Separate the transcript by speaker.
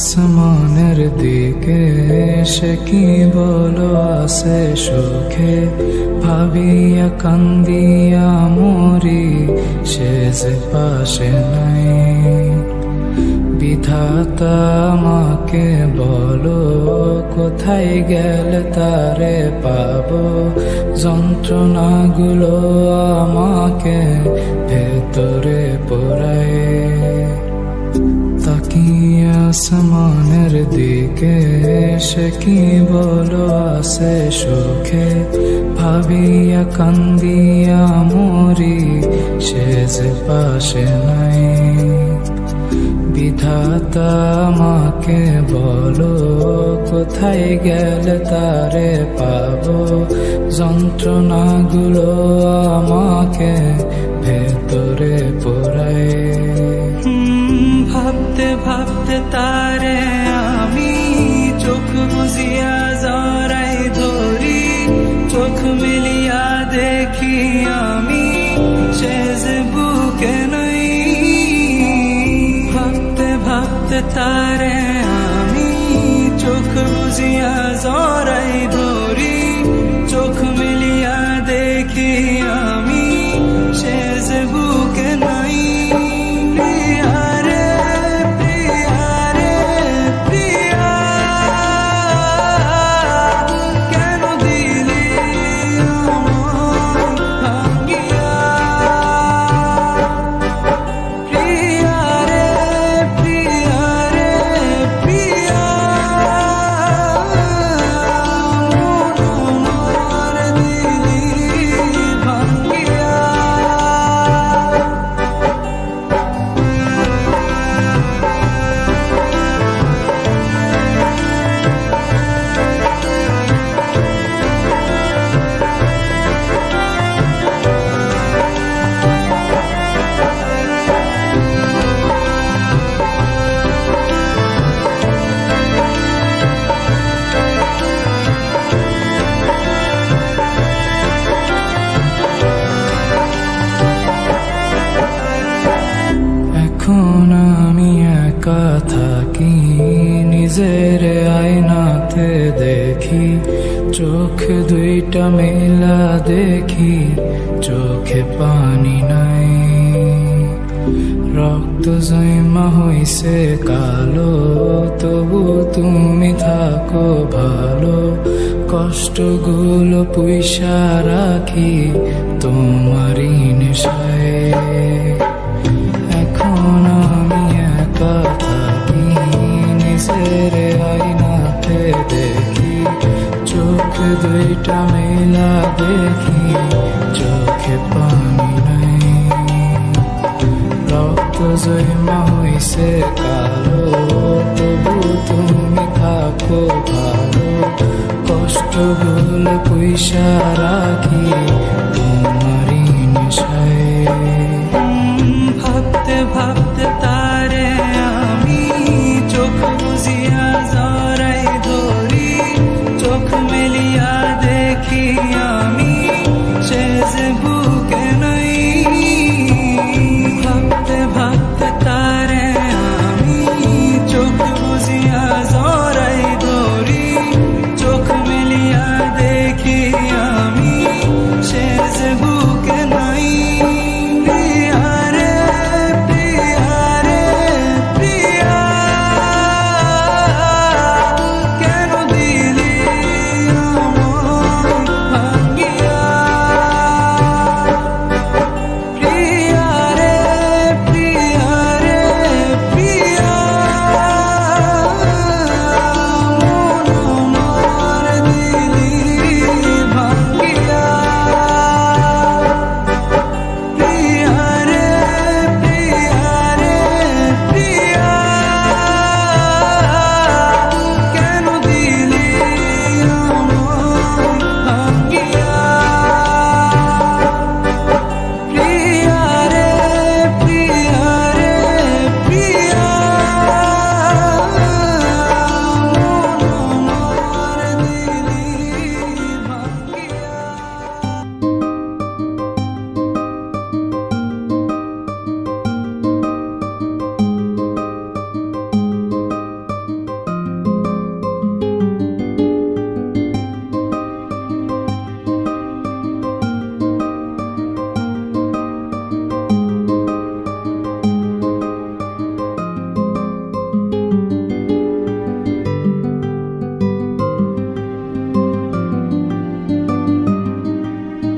Speaker 1: আসমানের দিকে সে কি বলো আসে সুখে, ভাবিয়া কান্দিয়া মরি সে যে পাশে নাই। বিধাতা আমাকে বলো কোথায় গেলে তারে পাবো, যন্ত্রণাগুলো আমাকে ভেতরে পোড়ায়। তাকিয়ে আসমানের দিকে সে কি বলো আসে সুখে, ভাবিয়া কান্দিয়া মরি সে যে পাশে নাই। বিধাতা আমাকে বলো কোথায় গেলে তারে পাবো, যন্ত্রণাগুলো আমাকে ভেতরে পোড়ায়।
Speaker 2: ভাবতে ভাবতে তারে আমি চোখ বুঝিয়া জড়াই ধরি, চোখ মিলিয়া দেখি আমি সে যে বুকে নাই। ভাবতে ভাবতে তারে আমি চোখ বুঝিয়া জড়াই ধরি, চোখ মিলিয়া দেখি আমি সে যে বুকে নাই।
Speaker 1: এখন আমি একা থাকি, নিজের আয়নাতে দেখি, চোখ দুইটা মেলা দেখি, চোখে পানি নাই। রক্ত জমা হইছে কালো, তবু তুমি থাকো ভালো, কষ্টগুলো পুইসা রাখি তোমারই নেশায়। এখন আমি একা থাকি, নিজের আয়নাতে দেখি, চোখ দুইটা মেলা দেখি, চোখে পানি নাই। রক্ত জমা হইছে কালো, তবু তুমি থাকো ভালো, কষ্টগুলো পুইসা রাখি তোমারই নেশায়।
Speaker 2: ভাবতে ভাবতে